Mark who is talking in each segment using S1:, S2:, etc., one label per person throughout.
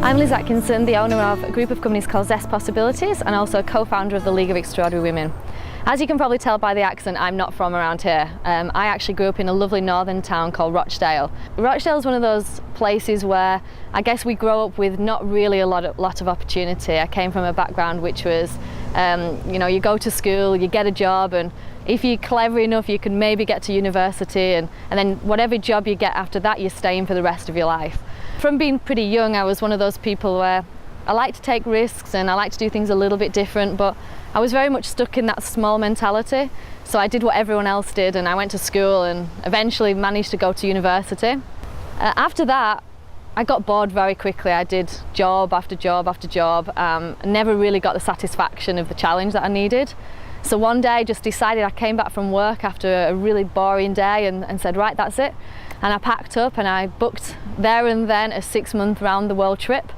S1: I'm Liz Atkinson, the owner of a group of companies called Zest Possibilities and also co-founder of the League of Extraordinary Women. As you can probably tell by the accent, I'm not from around here. I actually grew up in a lovely northern town called Rochdale. Rochdale is one of those places where I guess we grow up with not really a lot of opportunity. I came from a background which was, you go to school, you get a job, and if you're clever enough you can maybe get to university, and then whatever job you get after that you're staying for the rest of your life. From being pretty young, I was one of those people where I like to take risks and I like to do things a little bit different, but I was very much stuck in that small mentality. So I did what everyone else did, and I went to school and eventually managed to go to university. After that, I got bored very quickly. I did job after job after job, never really got the satisfaction of the challenge that I needed. So one day I just decided, I came back from work after a really boring day and said, right, that's it. And I packed up and I booked there and then a 6-month round the world trip,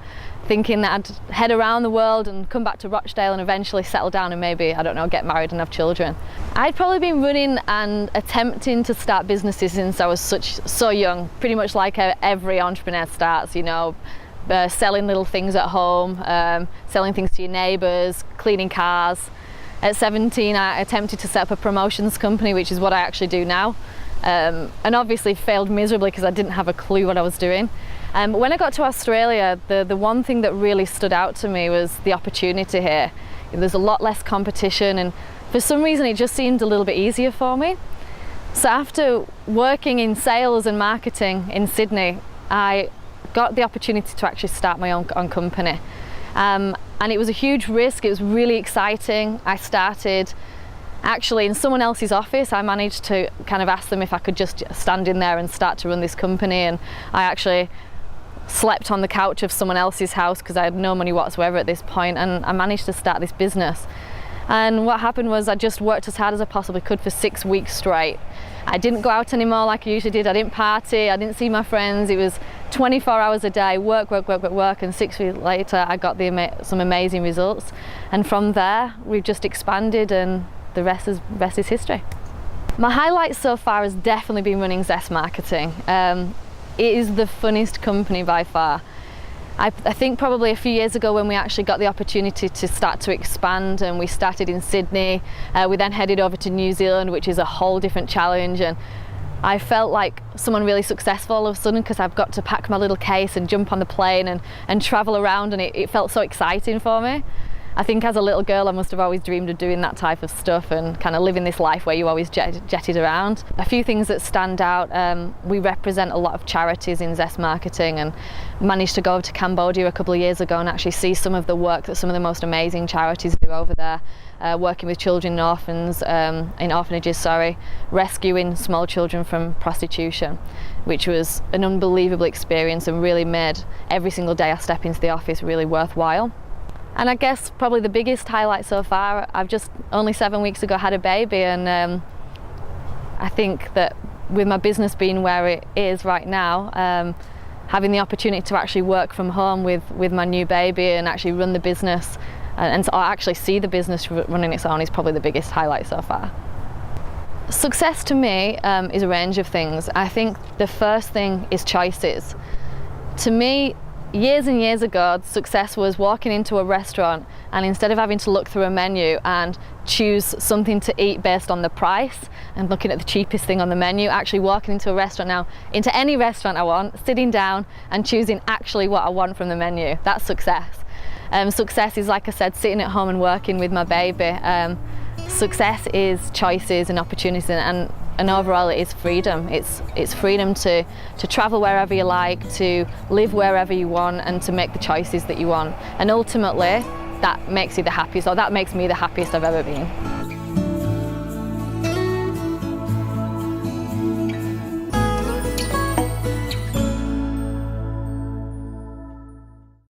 S1: thinking that I'd head around the world and come back to Rochdale and eventually settle down and maybe, I don't know, get married and have children. I'd probably been running and attempting to start businesses since I was so young, pretty much like every entrepreneur starts, selling little things at home, selling things to your neighbours, cleaning cars. At 17, I attempted to set up a promotions company, which is what I actually do now. And obviously failed miserably because I didn't have a clue what I was doing. When I got to Australia, the one thing that really stood out to me was the opportunity here. There's a lot less competition, and for some reason it just seemed a little bit easier for me. So after working in sales and marketing in Sydney, I got the opportunity to actually start my own company. And it was a huge risk. It was really exciting. I started actually in someone else's office. I managed to kind of ask them if I could just stand in there and start to run this company, and I actually slept on the couch of someone else's house because I had no money whatsoever at this point, and I managed to start this business. And what happened was I just worked as hard as I possibly could for 6 weeks straight. I didn't go out anymore like I usually did. I didn't party, I didn't see my friends. It was 24 hours a day, work, and 6 weeks later I got some amazing results. And from there we've just expanded, and the rest is history. My highlight so far has definitely been running Zest Marketing. It is the funnest company by far. I think probably a few years ago when we actually got the opportunity to start to expand, and we started in Sydney, we then headed over to New Zealand, which is a whole different challenge, and I felt like someone really successful all of a sudden because I've got to pack my little case and jump on the plane and travel around, and it felt so exciting for me. I think as a little girl I must have always dreamed of doing that type of stuff and kind of living this life where you always jetted around. A few things that stand out, we represent a lot of charities in Zest Marketing, and managed to go to Cambodia a couple of years ago and actually see some of the work that some of the most amazing charities do over there, working with children in orphanages, rescuing small children from prostitution, which was an unbelievable experience and really made every single day I step into the office really worthwhile. And I guess probably the biggest highlight so far, I've just only 7 weeks ago had a baby, and I think that with my business being where it is right now, having the opportunity to actually work from home with my new baby and actually run the business and actually see the business running its own is probably the biggest highlight so far. Success to me is a range of things. I think the first thing is choices. To me, years and years ago, success was walking into a restaurant and instead of having to look through a menu and choose something to eat based on the price and looking at the cheapest thing on the menu, actually walking into a restaurant now, into any restaurant I want, sitting down and choosing actually what I want from the menu. That's success. Success is, like I said, sitting at home and working with my baby. Success is choices and opportunities, and overall it is freedom. It's freedom to travel wherever you like, to live wherever you want, and to make the choices that you want. And ultimately, that makes you the happiest, or that makes me the happiest I've ever been.